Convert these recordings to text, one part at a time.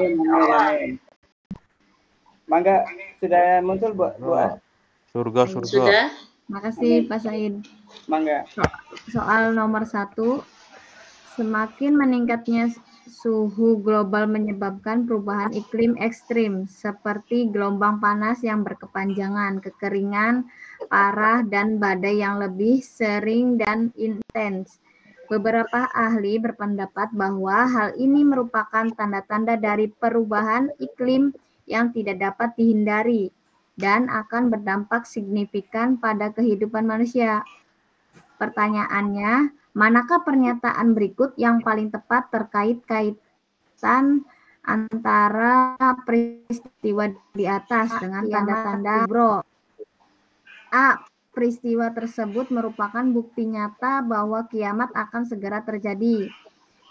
Amin. Mangga sudah muncul Bu? Surga. Sudah. Makasih Pak Said. Mangga. Soal nomor 1, semakin meningkatnya suhu global menyebabkan perubahan iklim ekstrim seperti gelombang panas yang berkepanjangan, kekeringan parah, dan badai yang lebih sering dan intens. Beberapa ahli berpendapat bahwa hal ini merupakan tanda-tanda dari perubahan iklim yang tidak dapat dihindari dan akan berdampak signifikan pada kehidupan manusia. Pertanyaannya, manakah pernyataan berikut yang paling tepat terkait kaitan antara peristiwa di atas dengan tanda-tanda kubro? A. Peristiwa tersebut merupakan bukti nyata bahwa kiamat akan segera terjadi.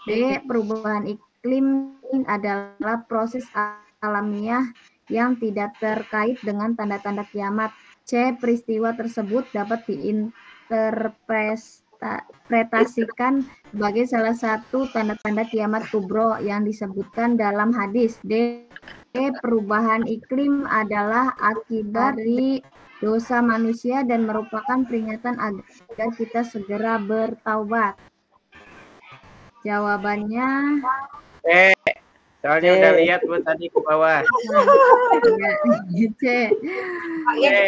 B. Perubahan iklim adalah proses alamiah yang tidak terkait dengan tanda-tanda kiamat. C. Peristiwa tersebut dapat diinterpretasikan sebagai salah satu tanda-tanda kiamat kubro yang disebutkan dalam hadis. D. Perubahan iklim adalah akibat dari dosa manusia dan merupakan peringatan agar kita segera bertaubat. Jawabannya soalnya udah lihat Bu tadi ke bawah. C.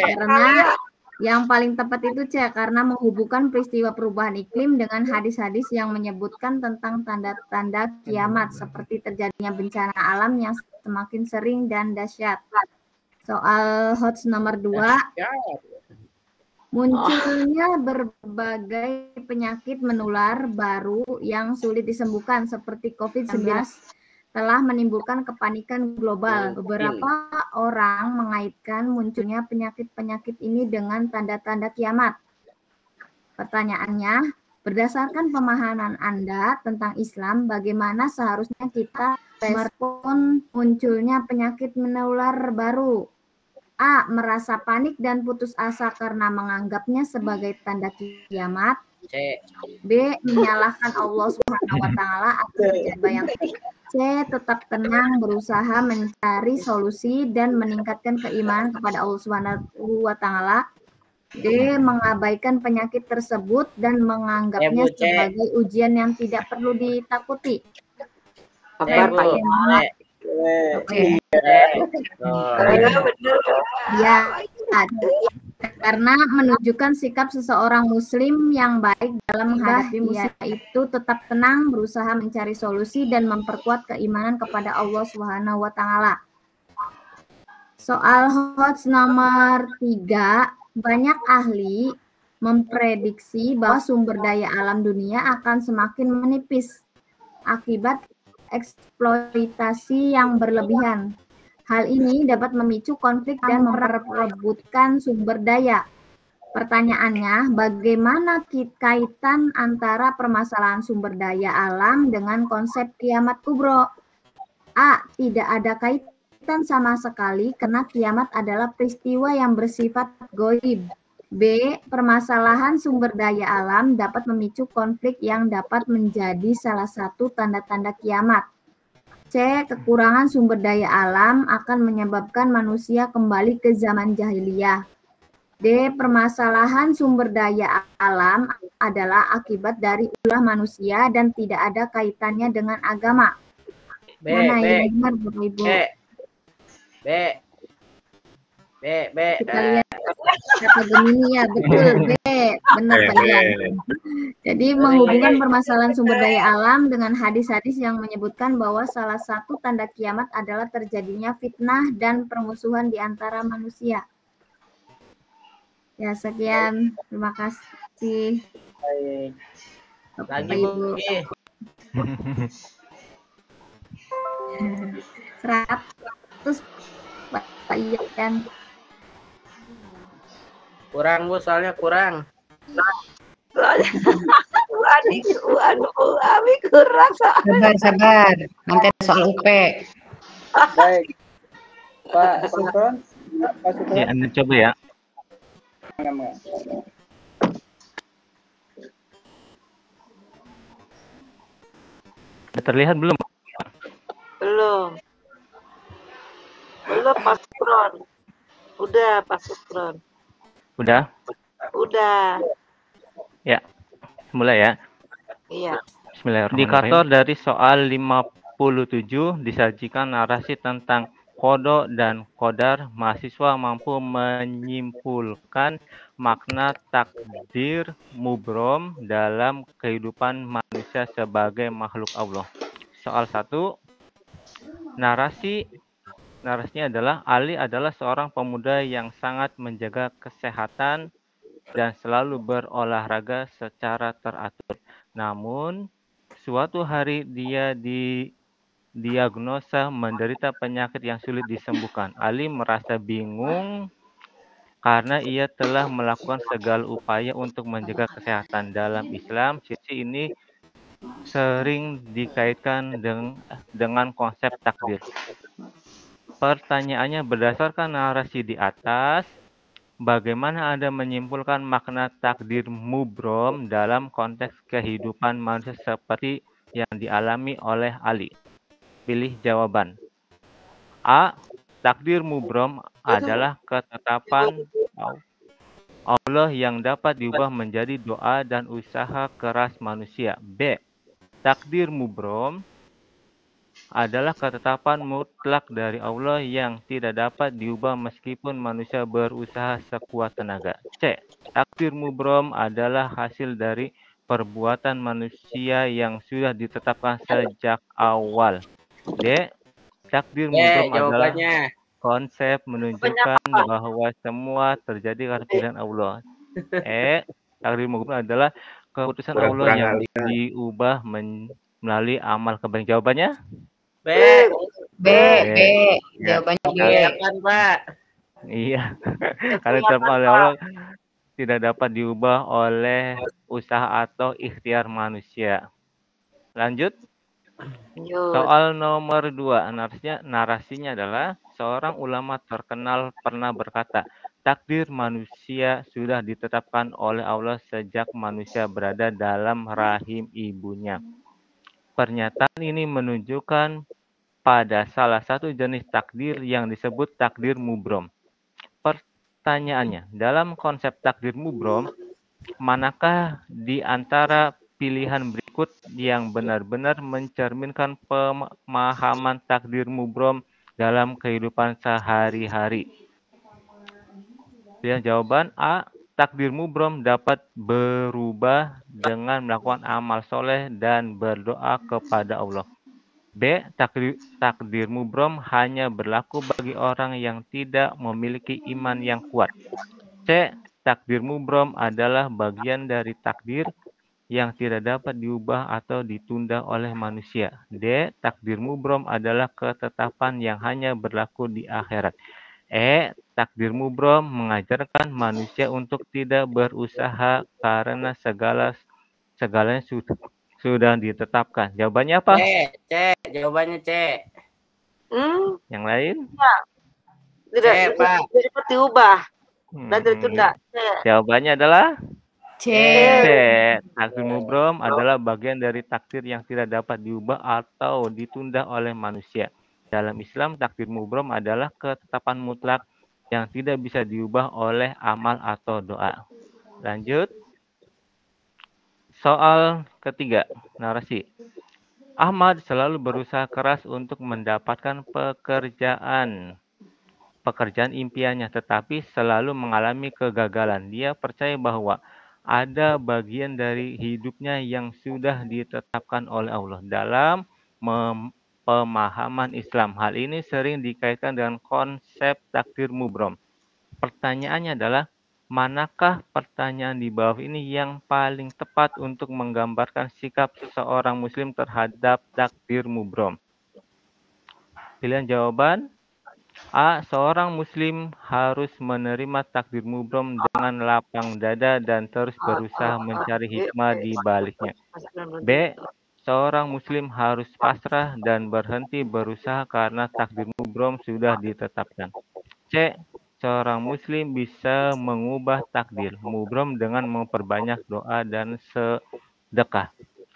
Karena yang paling tepat itu C, karena menghubungkan peristiwa perubahan iklim dengan hadis-hadis yang menyebutkan tentang tanda-tanda kiamat seperti terjadinya bencana alam yang semakin sering dan dahsyat. Soal HOTS nomor 2, munculnya berbagai penyakit menular baru yang sulit disembuhkan seperti COVID-19 telah menimbulkan kepanikan global. Beberapa orang mengaitkan munculnya penyakit-penyakit ini dengan tanda-tanda kiamat. Pertanyaannya, berdasarkan pemahaman Anda tentang Islam, bagaimana seharusnya kita merespon munculnya penyakit menular baru? A. Merasa panik dan putus asa karena menganggapnya sebagai tanda kiamat. B. Menyalahkan Allah Subhanahu wa Ta'ala atas kejadian. C. Tetap tenang, berusaha mencari solusi dan meningkatkan keimanan kepada Allah Subhanahu wa Ta'ala. D. Mengabaikan penyakit tersebut dan menganggapnya sebagai ujian yang tidak perlu ditakuti. Ya, karena menunjukkan sikap seseorang muslim yang baik dalam menghadapi musibah itu tetap tenang, berusaha mencari solusi dan memperkuat keimanan kepada Allah Subhanahu wa Ta'ala. Soal HOTS nomor 3, banyak ahli memprediksi bahwa sumber daya alam dunia akan semakin menipis akibat eksploitasi yang berlebihan. Hal ini dapat memicu konflik dan memperebutkan sumber daya. Pertanyaannya, bagaimana kaitan antara permasalahan sumber daya alam dengan konsep kiamat kubro? A. Tidak ada kaitan sama sekali karena kiamat adalah peristiwa yang bersifat goib. B. Permasalahan sumber daya alam dapat memicu konflik yang dapat menjadi salah satu tanda-tanda kiamat. C. Kekurangan sumber daya alam akan menyebabkan manusia kembali ke zaman jahiliyah. D. Permasalahan sumber daya alam adalah akibat dari ulah manusia dan tidak ada kaitannya dengan agama. Mana yang benar, Bapak Ibu? Kita lihat kata Gemini ya, betul. B. Benar kalian. Jadi menghubungkan permasalahan sumber daya alam dengan hadis-hadis yang menyebutkan bahwa salah satu tanda kiamat adalah terjadinya fitnah dan permusuhan di antara manusia. Ya, sekian. Terima kasih. Bapak Ibu. 100 Pak Ian. Kurang Bu, soalnya kurang. Abi kurang. Sabar. Nanti ada soal UP. Baik. Pak Supron. Ya, Anda coba ya. Sudah terlihat belum? Belum. Belum Pak Sukron. Udah Pak Sukron. Udah? Udah. Ya. Mulai ya. Iya. Bismillahirrahmanirrahim. Indikator dari soal 57 disajikan narasi tentang kodok dan kodar. Mahasiswa mampu menyimpulkan makna takdir mubrom dalam kehidupan manusia sebagai makhluk Allah. Soal 1. Narasinya adalah Ali adalah seorang pemuda yang sangat menjaga kesehatan dan selalu berolahraga secara teratur. Namun, suatu hari dia didiagnosa menderita penyakit yang sulit disembuhkan. Ali merasa bingung karena ia telah melakukan segala upaya untuk menjaga kesehatan. Dalam Islam, sisi ini sering dikaitkan dengan konsep takdir. Pertanyaannya, berdasarkan narasi di atas, bagaimana Anda menyimpulkan makna takdir mubrom dalam konteks kehidupan manusia seperti yang dialami oleh Ali? Pilih jawaban. A. Takdir mubrom adalah ketetapan Allah yang dapat diubah menjadi doa dan usaha keras manusia. B. Takdir mubrom adalah ketetapan mutlak dari Allah yang tidak dapat diubah meskipun manusia berusaha sekuat tenaga. C. Takdir mubrom adalah hasil dari perbuatan manusia yang sudah ditetapkan sejak awal. D. Takdir mubrom adalah konsep menunjukkan bahwa semua terjadi karena pilihan Allah. E. Takdir mubrom adalah keputusan Allah yang diubah melalui amal kebaikan. Jawabannya? B. Jawabannya B. Kan, Pak? Iya. Karena ditetapkan oleh Allah tidak dapat diubah oleh usaha atau ikhtiar manusia. Lanjut. Soal nomor 2. Narasinya adalah seorang ulama terkenal pernah berkata, takdir manusia sudah ditetapkan oleh Allah sejak manusia berada dalam rahim ibunya. Pernyataan ini menunjukkan pada salah satu jenis takdir yang disebut takdir mubrom. Pertanyaannya, dalam konsep takdir mubrom, manakah di antara pilihan berikut yang benar-benar mencerminkan pemahaman takdir mubrom dalam kehidupan sehari-hari? Pilihan jawaban. A. Takdir mubrom dapat berubah dengan melakukan amal soleh dan berdoa kepada Allah. B. Takdir mubrom hanya berlaku bagi orang yang tidak memiliki iman yang kuat. C. Takdir mubrom adalah bagian dari takdir yang tidak dapat diubah atau ditunda oleh manusia. D. Takdir mubrom adalah ketetapan yang hanya berlaku di akhirat. E. Takdir mubrom mengajarkan manusia untuk tidak berusaha karena segalanya sudah ditetapkan. Jawabannya apa? C. Jawabannya C. Yang lain? Tidak dapat diubah dan ditunda. Jawabannya adalah C. Takdir mubrom adalah bagian dari takdir yang tidak dapat diubah atau ditunda oleh manusia. Dalam Islam, takdir mubrom adalah ketetapan mutlak yang tidak bisa diubah oleh amal atau doa. Lanjut. Soal ketiga, narasi. Ahmad selalu berusaha keras untuk mendapatkan pekerjaan impiannya, tetapi selalu mengalami kegagalan. Dia percaya bahwa ada bagian dari hidupnya yang sudah ditetapkan oleh Allah. Dalam pemahaman Islam, hal ini sering dikaitkan dengan konsep takdir mubrom. Pertanyaannya adalah, manakah pertanyaan di bawah ini yang paling tepat untuk menggambarkan sikap seseorang muslim terhadap takdir mubrom? Pilihan jawaban. A. Seorang muslim harus menerima takdir mubrom dengan lapang dada dan terus berusaha mencari hikmah di baliknya. B. Seorang muslim harus pasrah dan berhenti berusaha karena takdir mubrom sudah ditetapkan. C. Seorang muslim bisa mengubah takdir mubrom dengan memperbanyak doa dan sedekah.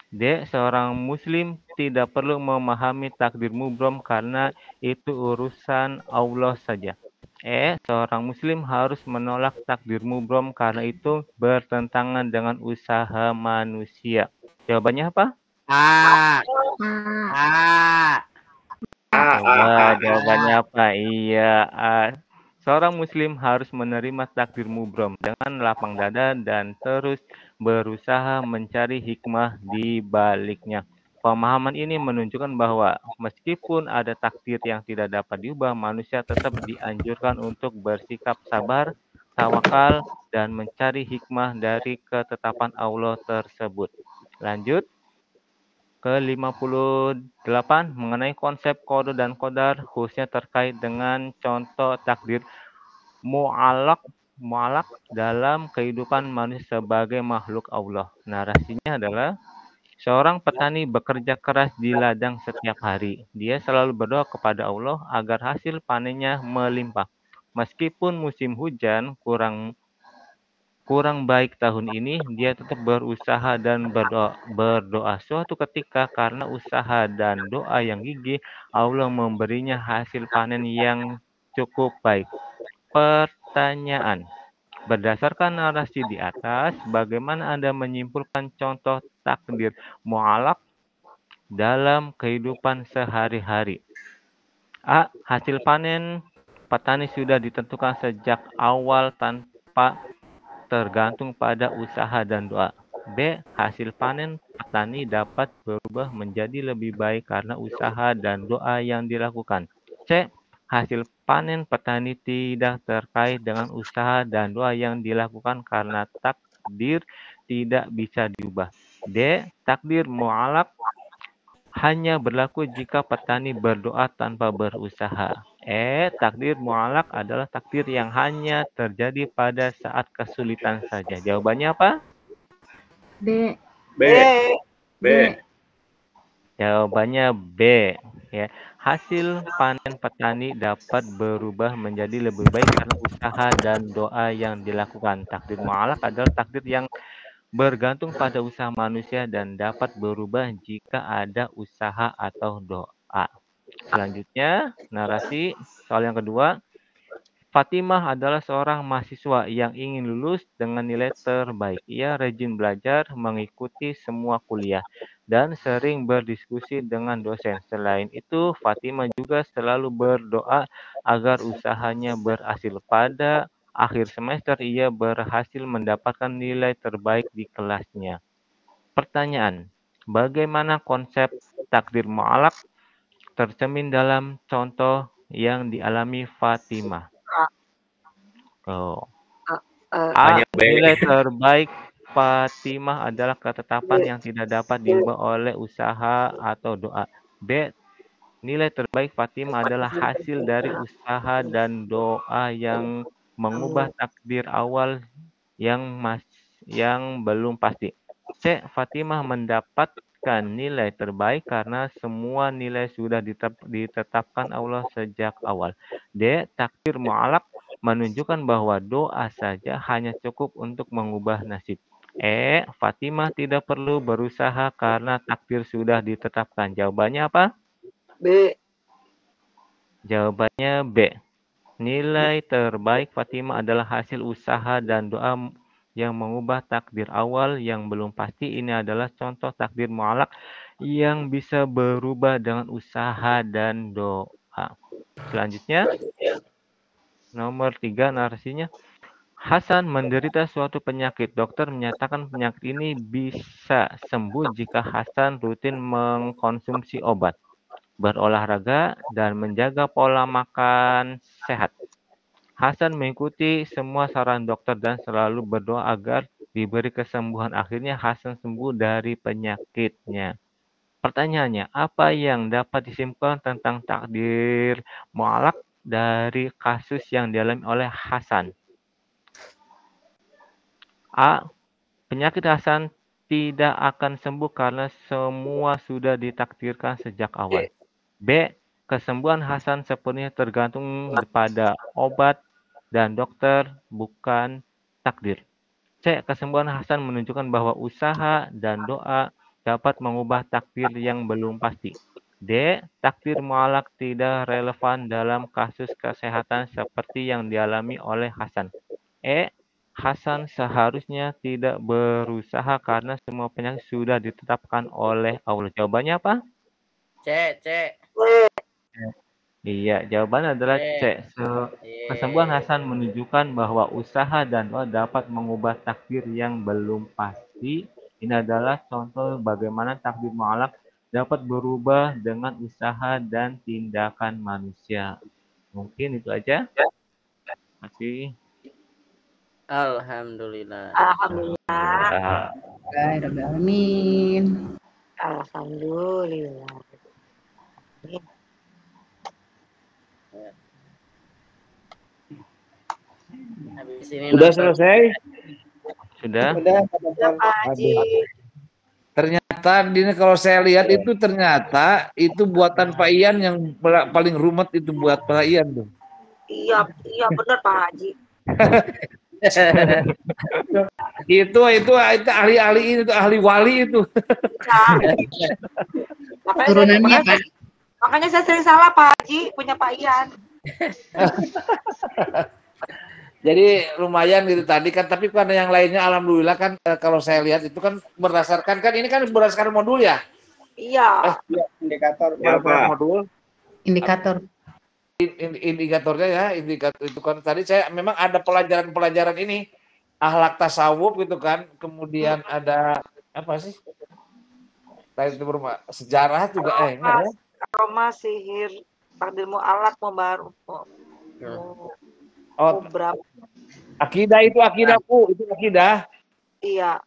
D. Seorang muslim tidak perlu memahami takdir mubrom karena itu urusan Allah saja. E. Seorang muslim harus menolak takdir mubrom karena itu bertentangan dengan usaha manusia. Jawabannya apa? A. A. A. Coba jawabannya apa? Iya. A. Seorang muslim harus menerima takdir mubrom dengan lapang dada dan terus berusaha mencari hikmah di baliknya. Pemahaman ini menunjukkan bahwa meskipun ada takdir yang tidak dapat diubah, manusia tetap dianjurkan untuk bersikap sabar, tawakal, dan mencari hikmah dari ketetapan Allah tersebut. Lanjut ke 58 mengenai konsep qada dan qadar, khususnya terkait dengan contoh takdir mu'alaq dalam kehidupan manusia sebagai makhluk Allah. Narasinya adalah seorang petani bekerja keras di ladang setiap hari. Dia selalu berdoa kepada Allah agar hasil panennya melimpah. Meskipun musim hujan kurang baik tahun ini, dia tetap berusaha dan berdoa. Suatu ketika karena usaha dan doa yang gigih, Allah memberinya hasil panen yang cukup baik. Pertanyaan: berdasarkan narasi di atas, bagaimana Anda menyimpulkan contoh takdir mu'alaq dalam kehidupan sehari-hari? A. Hasil panen petani sudah ditentukan sejak awal tanpa tergantung pada usaha dan doa. B. Hasil panen petani dapat berubah menjadi lebih baik karena usaha dan doa yang dilakukan. C. Hasil panen petani tidak terkait dengan usaha dan doa yang dilakukan karena takdir tidak bisa diubah. D. Takdir mu'alaq hanya berlaku jika petani berdoa tanpa berusaha. E. Takdir mu'alaq adalah takdir yang hanya terjadi pada saat kesulitan saja. Jawabannya apa? B. B. B. Jawabannya B. Ya. Hasil panen petani dapat berubah menjadi lebih baik karena usaha dan doa yang dilakukan. Takdir mu'alaq adalah takdir yang bergantung pada usaha manusia dan dapat berubah jika ada usaha atau doa. Selanjutnya, narasi soal yang kedua. Fatimah adalah seorang mahasiswa yang ingin lulus dengan nilai terbaik. Ia rajin belajar, mengikuti semua kuliah, dan sering berdiskusi dengan dosen. Selain itu, Fatimah juga selalu berdoa agar usahanya berhasil. Pada akhir semester, ia berhasil mendapatkan nilai terbaik di kelasnya. Pertanyaan: bagaimana konsep takdir mu'alaq tercermin dalam contoh yang dialami Fatimah? Oh. A. Nilai terbaik Fatimah adalah ketetapan yang tidak dapat diubah oleh usaha atau doa. B. Nilai terbaik Fatimah adalah hasil dari usaha dan doa yang mengubah takdir awal yang belum pasti. C. Fatimah mendapatkan nilai terbaik karena semua nilai sudah ditetapkan Allah sejak awal. D. Takdir mu'alaq menunjukkan bahwa doa saja hanya cukup untuk mengubah nasib. E. Fatimah tidak perlu berusaha karena takdir sudah ditetapkan. Jawabannya apa? B. Jawabannya B. Nilai terbaik Fatimah adalah hasil usaha dan doa yang mengubah takdir awal yang belum pasti. Ini adalah contoh takdir mu'alaq yang bisa berubah dengan usaha dan doa. Selanjutnya, nomor 3 narasinya. Hasan menderita suatu penyakit. Dokter menyatakan penyakit ini bisa sembuh jika Hasan rutin mengkonsumsi obat, berolahraga, dan menjaga pola makan sehat. Hasan mengikuti semua saran dokter dan selalu berdoa agar diberi kesembuhan. Akhirnya Hasan sembuh dari penyakitnya. Pertanyaannya, apa yang dapat disimpulkan tentang takdir mu'alaq dari kasus yang dialami oleh Hasan? A. Penyakit Hasan tidak akan sembuh karena semua sudah ditakdirkan sejak awal. B. Kesembuhan Hasan sepenuhnya tergantung pada obat dan dokter, bukan takdir. C. Kesembuhan Hasan menunjukkan bahwa usaha dan doa dapat mengubah takdir yang belum pasti. D. Takdir mu'alaq tidak relevan dalam kasus kesehatan seperti yang dialami oleh Hasan. E. Hasan seharusnya tidak berusaha karena semua penyakit sudah ditetapkan oleh Allah. Jawabannya apa? C. Iya, jawabannya adalah C. Kesembuhan Iya. Hasan menunjukkan bahwa usaha dan doa dapat mengubah takdir yang belum pasti. Ini adalah contoh bagaimana takdir mu'alaq dapat berubah dengan usaha dan tindakan manusia. Mungkin itu aja. Masih. Alhamdulillah. Alhamdulillah. Amin. Alhamdulillah. Habis ini Sudah nonton. selesai. Sudah? Udah, Pak Dokter. Pak Haji. Ternyata ini kalau saya lihat itu ternyata itu buatan Pak Ian yang paling rumet itu buat Pak Ian tuh. Iya, iya benar Pak Haji. Itu ahli-ahli itu ahli wali itu. Iya. Turunannya, Pak. Makanya saya sering salah Pak Haji, punya Pak Ian. Jadi lumayan gitu tadi kan, tapi karena yang lainnya alhamdulillah kan kalau saya lihat itu kan berdasarkan kan ini kan berdasarkan modul ya. Iya. Ya, indikator. Berdasarkan modul. Indikator. Indikatornya ya, indikator itu kan tadi saya memang ada pelajaran-pelajaran ini akhlak tasawuf gitu kan, kemudian ada apa sih? Tadi itu sejarah juga enggak ya? Aroma sihir takdir mu'alaq baru. Oh, Berapa? akidah itu akidahku, itu akidah. Iya.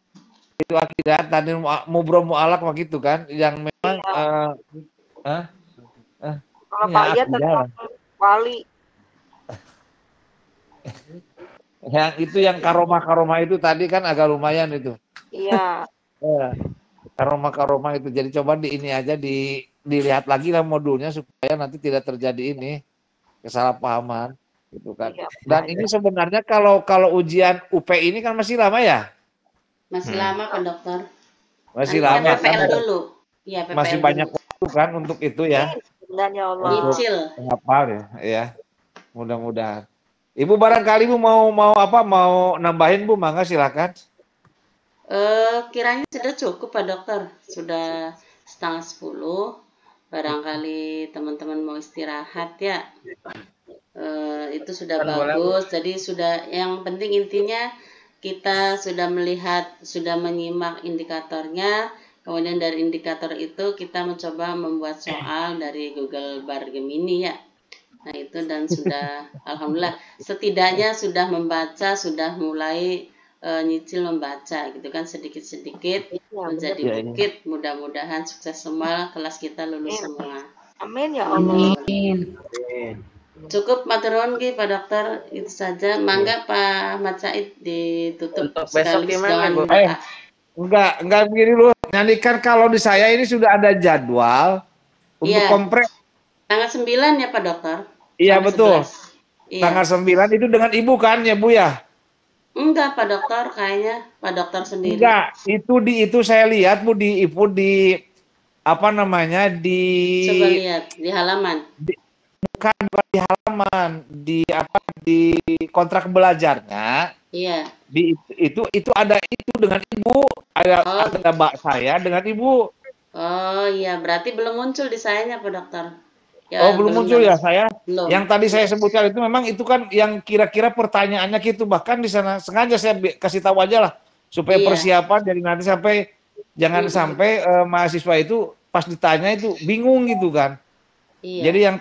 Itu akidah tadi mubrom mu'alaq begitu kan, yang memang Kalau ya, Pak Ian akidah tentang wali. yang itu yang karomah itu tadi kan agak lumayan itu. Iya. Karomah itu. Jadi coba di ini aja dilihat lagi lah modulnya supaya nanti tidak terjadi ini kesalahpahaman gitu kan. Iya. Dan ini sebenarnya kalau ujian UP ini kan masih lama ya? Masih lama Pak Dokter. Masih Nanti lama PPL kan? dulu. Iya, PPL Masih dulu. banyak waktu kan untuk itu ya. Dan ya Allah. Nyicil. Hafal ya. Mudah-mudahan. Ibu barangkali Bu mau nambahin Bu, mangga silakan. Kiranya sudah cukup Pak Dokter. Sudah 9:30. Barangkali teman-teman mau istirahat ya. Itu sudah bagus. Jadi sudah, yang penting intinya kita sudah melihat, sudah menyimak indikatornya. Kemudian dari indikator itu kita mencoba membuat soal dari Google Bar Gemini ya. Nah itu dan sudah alhamdulillah setidaknya sudah membaca, sudah mulai nyicil membaca gitu kan, sedikit-sedikit menjadi bukit. Mudah-mudahan sukses semua, kelas kita lulus semua. Amin ya Allah. Amin. Cukup maturun Ki Pak Dokter, itu saja. Mangga Pak Ahmad Said ditutup Untuk besok sekaligus gimana, dengan Bu? doa. Enggak begini dulu. Nanti kan kalau di saya ini sudah ada jadwal untuk Iya. kompres. Tanggal 9 ya Pak Dokter? Iya Tanggal betul. 11. Iya. Tanggal 9 itu dengan Ibu kan ya Bu ya? Enggak Pak Dokter, kayaknya Pak Dokter sendiri. Enggak, itu saya lihat Bu di apa namanya Coba lihat di halaman. bukan di halaman, di kontrak belajarnya. Iya. Itu ada itu dengan Ibu, ada Mbak saya dengan Ibu. Oh iya, berarti belum muncul di sayanya Pak Dokter. Oh belum muncul ya saya. Belum. Yang tadi saya sebutkan itu memang itu kan yang kira-kira pertanyaannya gitu, bahkan di sana sengaja saya kasih tahu aja lah supaya Iya. persiapan, jadi nanti jangan sampai mahasiswa itu pas ditanya itu bingung gitu kan. Iya. Jadi yang